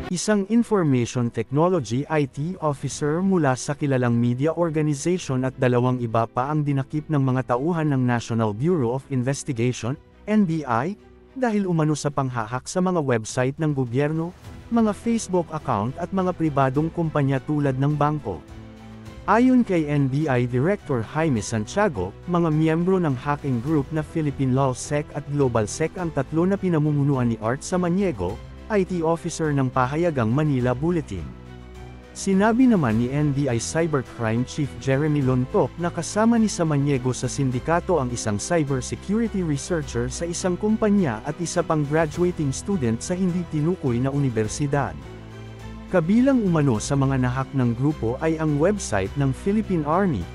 isang information technology IT officer mula sa kilalang media organization at dalawang iba pa ang dinakip ng mga tauhan ng National Bureau of Investigation, NBI, dahil umano sa panghahak sa mga website ng gobyerno, mga Facebook account at mga pribadong kumpanya tulad ng bangko. Ayon kay NBI Director Jaime Santiago, mga miyembro ng hacking group na Philippine LawSec at GlobalSec ang tatlo na pinamumunuan ni Art Samaniego, IT officer ng pahayagang Manila Bulletin. Sinabi naman ni NBI Cybercrime Chief Jeremy Lontok na kasama ni Samaniego sa sindikato ang isang cybersecurity researcher sa isang kumpanya at isa pang graduating student sa hindi tinukoy na universidad. Kabilang umano sa mga nahak ng grupo ay ang website ng Philippine Army,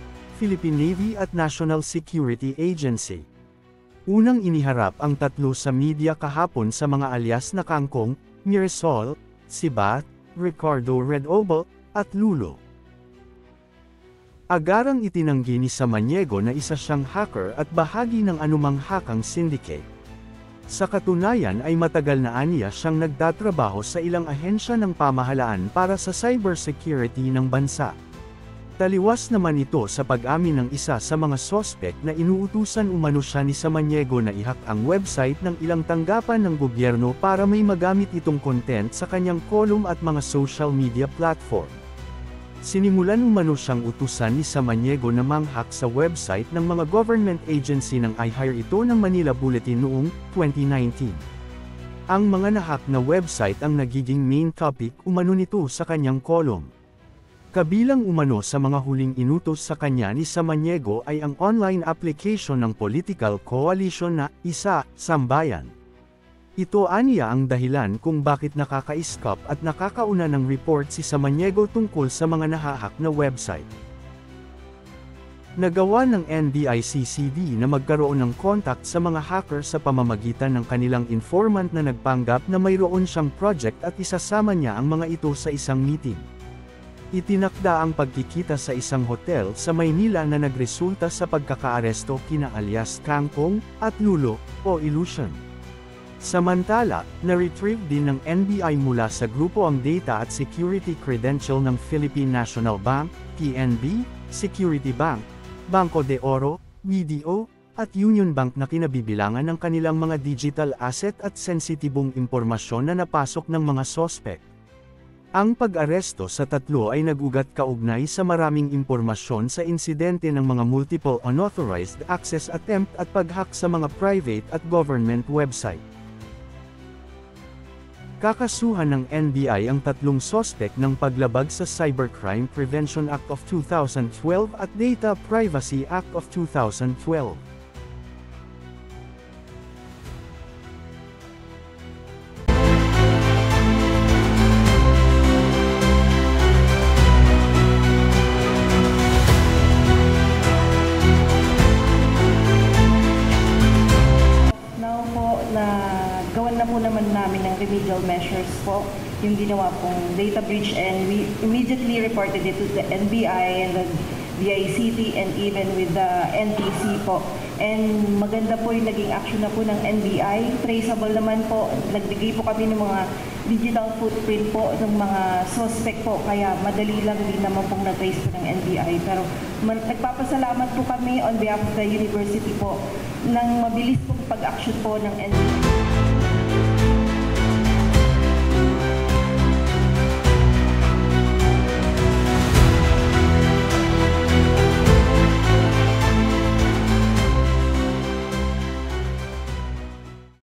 Philippine Navy at National Security Agency. Unang iniharap ang tatlo sa media kahapon sa mga alias na Kangkong, Mirasol, Sibat, Ricardo Redoble, at Lulo. Agarang itinanggi ni Samaniego na isa siyang hacker at bahagi ng anumang hakang syndicate. Sa katunayan ay matagal na aniya siyang nagtatrabaho sa ilang ahensya ng pamahalaan para sa cybersecurity ng bansa. Taliwas naman ito sa pag-amin ng isa sa mga sospek na inuutusan umano siya ni Samaniego na i-hack ang website ng ilang tanggapan ng gobyerno para may magamit itong content sa kanyang column at mga social media platform. Sinimulan umano siyang utusan ni Samaniego na mang-hack sa website ng mga government agency nang i-hire ito ng Manila Bulletin noong 2019. Ang mga nahack na website ang nagiging main topic umano nito sa kanyang column. Kabilang umano sa mga huling inutos sa kanya ni Samaniego ay ang online application ng political coalition na Isa, Sambayan. Ito aniya ang dahilan kung bakit nakaka-scoop at nakakauna ng report si Samaniego tungkol sa mga nahahak na website. Nagawa ng NBI-CCD na magkaroon ng contact sa mga hacker sa pamamagitan ng kanilang informant na nagpanggap na mayroon siyang project at isasama niya ang mga ito sa isang meeting. Itinakda ang pagkikita sa isang hotel sa Maynila na nagresulta sa pagkakaaresto kina alias Kangkong at Lulo o Illusion. Samantala, na-retrieve din ng NBI mula sa grupo ang data at security credential ng Philippine National Bank, PNB, Security Bank, Banco de Oro, BDO, at Union Bank na kinabibilangan ng kanilang mga digital asset at sensitibong impormasyon na napasok ng mga sospek. Ang pag-aresto sa tatlo ay nag-ugat kaugnay sa maraming impormasyon sa insidente ng mga multiple unauthorized access attempt at pag-hack sa mga private at government website. Kakasuhan ng NBI ang tatlong sospek ng paglabag sa Cybercrime Prevention Act of 2012 at Data Privacy Act of 2012. Gawan na po naman namin ng remedial measures po, yung ginawa pong data breach, and we immediately reported it to the NBI and the DICT and even with the NTC po. And maganda po yung naging action na po ng NBI. Traceable naman po, nagbigay po kami ng mga digital footprint po ng mga suspect po, kaya madali lang din naman pong na-trace po ng NBI. Pero nagpapasalamat po kami on behalf of the university po ng mabilis pong pag-action po ng NBI.